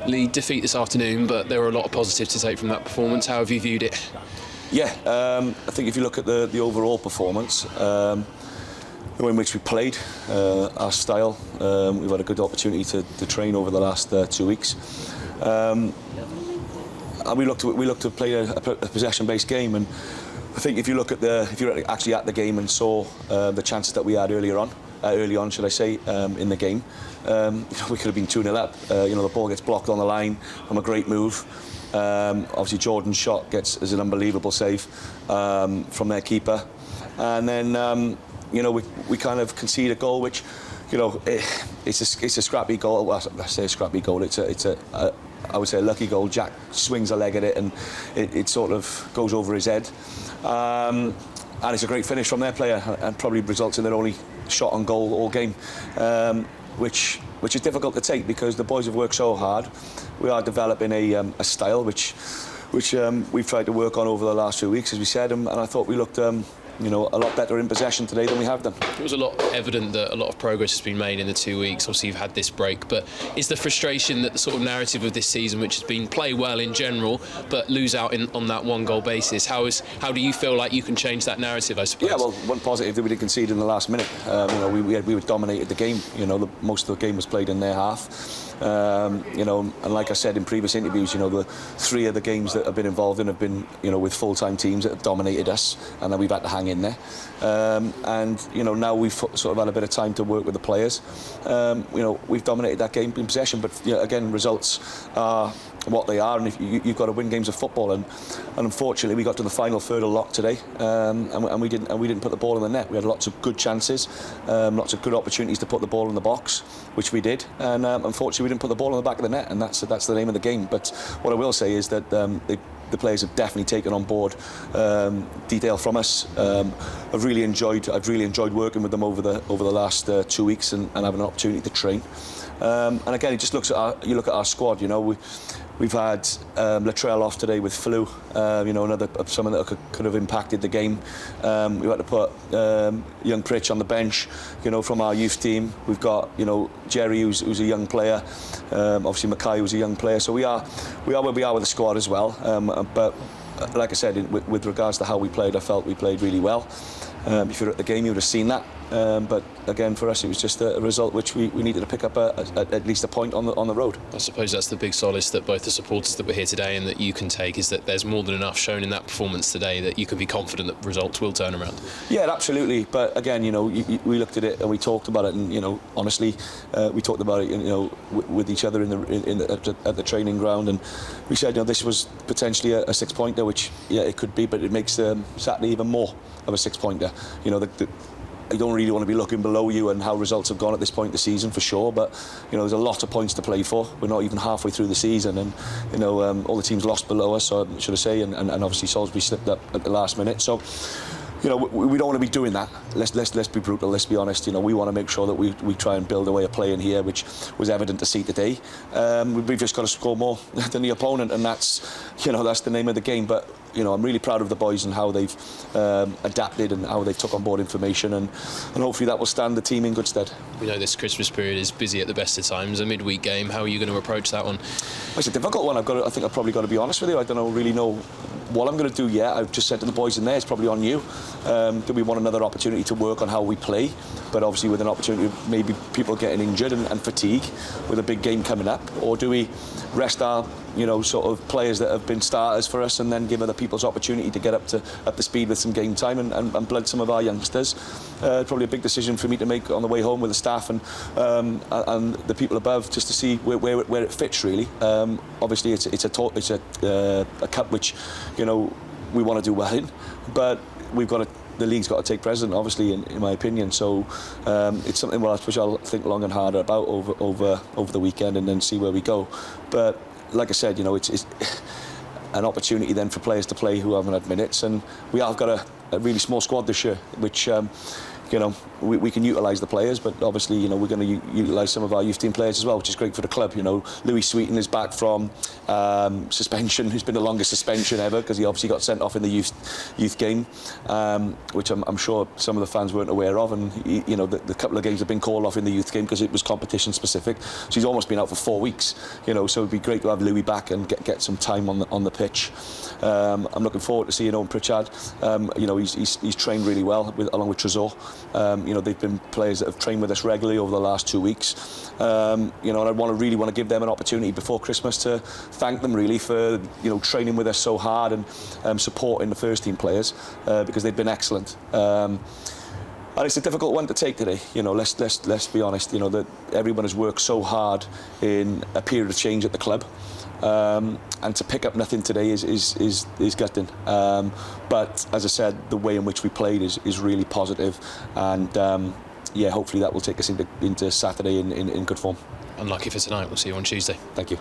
Lee, defeat this afternoon, but there were a lot of positives to take from that performance. How have you viewed it? Yeah, I think if you look at the overall performance, the way in which we played, our style, we've had a good opportunity to train over the last 2 weeks. And we looked to play a possession-based game, and I think if you're actually at the game and saw the chances that we had early on, should I say, in the game, we could have been 2-0 up. The ball gets blocked on the line from a great move. Obviously, Jordan's shot is an unbelievable save from their keeper, and then we kind of concede a goal, which it's a scrappy goal. Well, I say a scrappy goal. I would say a lucky goal. Jack swings a leg at it, and it sort of goes over his head. And it's a great finish from their player, and probably results in their only shot on goal all game, which is difficult to take because the boys have worked so hard. We are developing a style which we've tried to work on over the last few weeks, as we said, and I thought we looked a lot better in possession today than we have done. It was a lot evident that a lot of progress has been made in the 2 weeks. Obviously, you've had this break, but is the frustration that the sort of narrative of this season, which has been play well in general, but lose out on that one goal basis? How do you feel like you can change that narrative, I suppose? Yeah, well, one positive that we didn't concede in the last minute. We dominated the game. Most of the game was played in their half. And like I said in previous interviews, the 3 of the games that I've been involved in have been, with full-time teams that have dominated us, and then we've had to hang in there. Now we've sort of had a bit of time to work with the players. We've dominated that game in possession, but again, results are what they are, and if you've got to win games of football, and unfortunately we got to the final third a lot today, and we didn't put the ball in the net. We had lots of good chances, lots of good opportunities to put the ball in the box, which we did, and unfortunately we didn't put the ball in the back of the net, and that's the name of the game. But what I will say is that the players have definitely taken on board detail from us. I've really enjoyed working with them over the last 2 weeks and having an opportunity to train. And again, it just you look at our squad. We've had Latrell off today with flu. Someone that could have impacted the game. We've had to put young Pritch on the bench, from our youth team. We've got Jerry, who's a young player. Obviously Mackay, who's a young player. So we are where we are with the squad as well. But like I said, with regards to how we played, I felt we played really well. If you're at the game, you would have seen that. But again, for us, it was just a result which we needed to pick up at least a point on the road. I suppose that's the big solace that both the supporters that were here today and that you can take, is that there's more than enough shown in that performance today that you can be confident that results will turn around. Yeah, absolutely. But again, we looked at it and we talked about it, and honestly, we talked about it, with each other at the training ground, and we said, this was potentially a 6-pointer, which it could be, but it makes Saturday even more of a 6-pointer. You don't really want to be looking below you and how results have gone at this point in the season, for sure, but there's a lot of points to play for. We're not even halfway through the season, and all the teams lost below us, should I say, and obviously Salisbury slipped up at the last minute. So we don't want to be doing that. Let's be brutal. Let's be honest. We want to make sure that we try and build a way of playing here, which was evident to see today. We've just got to score more than the opponent, and that's the name of the game. But I'm really proud of the boys and how they've adapted and how they took on board information, and hopefully that will stand the team in good stead. We know this Christmas period is busy at the best of times. A midweek game, how are you going to approach that one? It's a difficult one. I think I've probably got to be honest with you. I don't really know what I'm going to do yet. I've just said to the boys in there, it's probably on you. Do we want another opportunity to work on how we play? But obviously with an opportunity of maybe people getting injured and fatigue with a big game coming up, or do we rest our sort of players that have been starters for us and then give other people's opportunity to get up to speed with some game time and blood some of our youngsters? Probably a big decision for me to make on the way home with the staff and the people above, just to see where it fits really. Obviously it's a cup which we want to do well in, but the league's got to take precedent, obviously, in my opinion. So it's something which I'll think long and hard about over the weekend and then see where we go. But like I said, it's an opportunity then for players to play who haven't had minutes, and we have got a really small squad this year, which you know, we can utilise the players, but obviously, you know, we're going to utilise some of our youth team players as well, which is great for the club. You know, Louis Sweeten is back from suspension. It's been the longest suspension ever because he obviously got sent off in the youth game, which I'm sure some of the fans weren't aware of. And you know, the couple of games have been called off in the youth game because it was competition specific. So he's almost been out for 4 weeks. You know, so it'd be great to have Louis back and get some time on the pitch. I'm looking forward to seeing Owen Pritchard. You know, he's trained really well along with Trezor. You know, they've been players that have trained with us regularly over the last 2 weeks. You know, and I really want to give them an opportunity before Christmas to thank them really for, you know, training with us so hard and supporting the first team players because they've been excellent. And it's a difficult one to take today. You know, let's be honest. You know that everyone has worked so hard in a period of change at the club, and to pick up nothing today is gutting. But as I said, the way in which we played is really positive, and yeah, hopefully that will take us into Saturday in good form. Unlucky for tonight. We'll see you on Tuesday. Thank you.